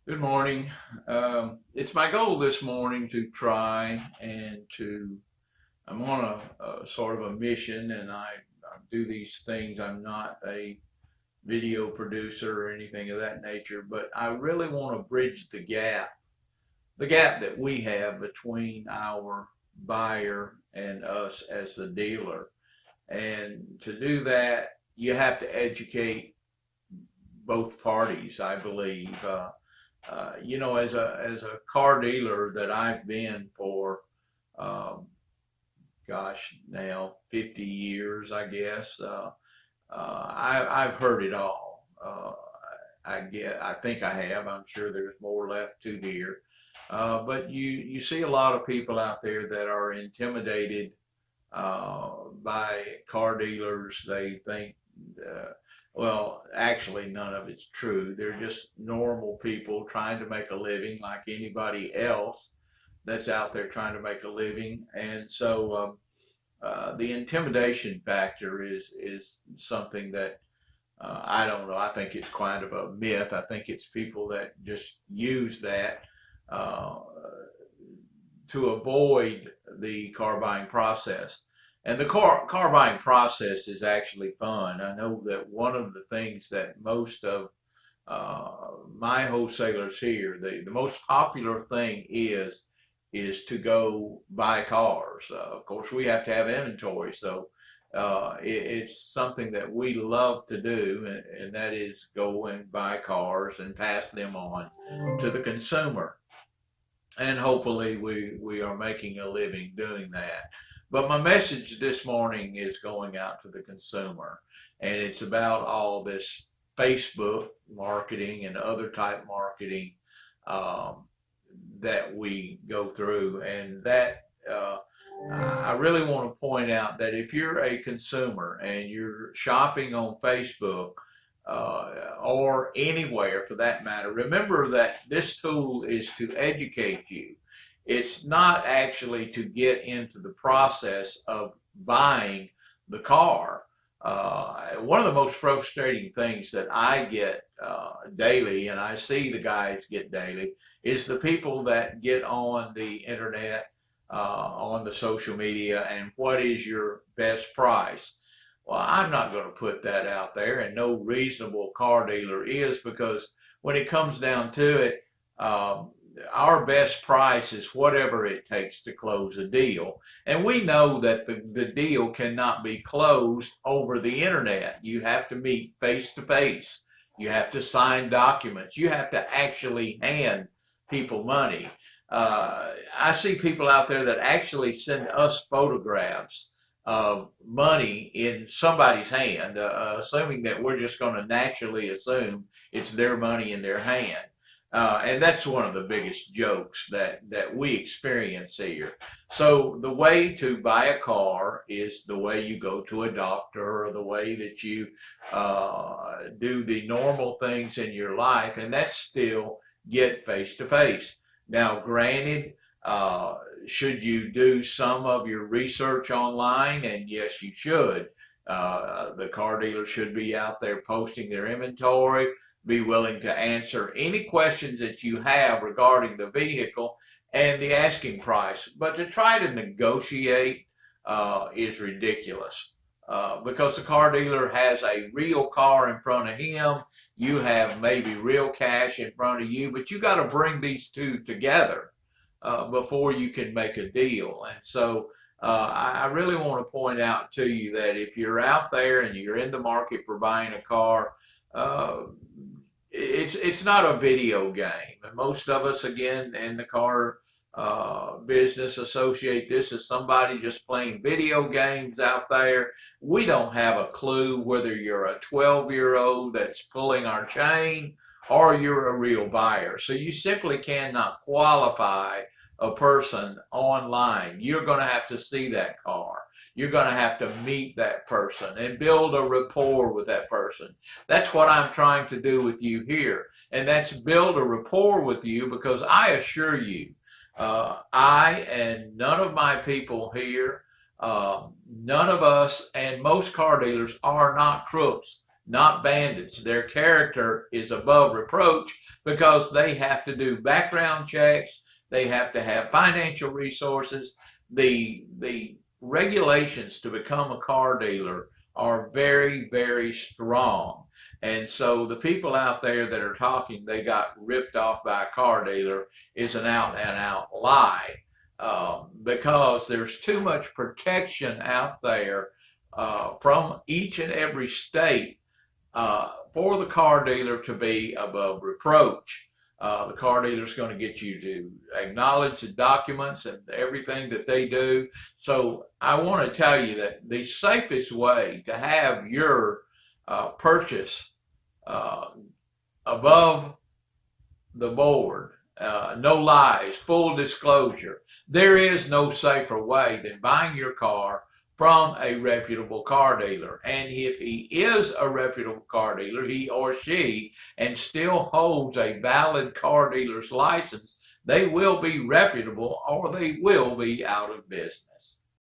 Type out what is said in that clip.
Good morning. It's my goal this morning to try and I'm on a sort of a mission, and I do these things. I'm not a video producer or anything of that nature, but I really want to bridge the gap that we have between our buyer and us as the dealer. And to do that, you have to educate both parties, I believe. As a car dealer that I've been for, um, now 50 years, I guess. I've heard it all. I think I have. I'm sure there's more left to hear. But you see a lot of people out there that are intimidated by car dealers. They think, well, actually, none of it's true. They're just normal people trying to make a living like anybody else that's out there trying to make a living. And so the intimidation factor is something that I don't know. I think it's kind of a myth. I think it's people that just use that uh, to avoid the car buying process. And the car buying process is actually fun. I know that one of the things that most of my wholesalers here, the most popular thing is to go buy cars. Of course, we have to have inventory, so it's something that we love to do, and that is go and buy cars and pass them on to the consumer. And hopefully we are making a living doing that. But my message this morning is going out to the consumer, and it's about all this Facebook marketing and other type marketing um, that we go through. And that I really want to point out that if you're a consumer and you're shopping on Facebook, or anywhere for that matter, remember that this tool is to educate you. It's not actually to get into the process of buying the car. One of the most frustrating things that I get daily, and I see the guys get daily, is the people that get on the internet, on the social media, and what is your best price? Well, I'm not going to put that out there, and no reasonable car dealer is, because when it comes down to it, um, our best price is whatever it takes to close a deal. And we know that the deal cannot be closed over the internet. You have to meet face to face. You have to sign documents. You have to actually hand people money. I see people out there that actually send us photographs of money in somebody's hand, assuming that we're just going to naturally assume it's their money in their hand. And that's one of the biggest jokes that we experience here. So the way to buy a car is the way you go to a doctor, or the way that you do the normal things in your life, and that's still get face to face. Now, granted, should you do some of your research online? And yes, you should. The car dealer should be out there posting their inventory, be willing to answer any questions that you have regarding the vehicle and the asking price. But to try to negotiate is ridiculous, because the car dealer has a real car in front of him. You have maybe real cash in front of you, but you got to bring these two together before you can make a deal. And so I really want to point out to you that if you're out there and you're in the market for buying a car, uh, it's not a video game. And most of us, again, in the car business, associate this as somebody just playing video games out there. We don't have a clue whether you're a 12-year-old that's pulling our chain or you're a real buyer. So you simply cannot qualify a person online. You're going to have to see that car. You're going to have to meet that person and build a rapport with that person. That's what I'm trying to do with you here. And that's build a rapport with you, because I assure you, I and none of my people here, none of us and most car dealers are not crooks. not bandits. Their character is above reproach because they have to do background checks. They have to have financial resources. The regulations to become a car dealer are very, very strong. And so the people out there that are talking they got ripped off by a car dealer is an out and out lie, because there's too much protection out there from each and every state for the car dealer to be above reproach. The car dealer is going to get you to acknowledge the documents and everything that they do. So I want to tell you that the safest way to have your purchase above the board, no lies, full disclosure, there is no safer way than buying your car from a reputable car dealer. And if he is a reputable car dealer, he or she, and still holds a valid car dealer's license, they will be reputable or they will be out of business.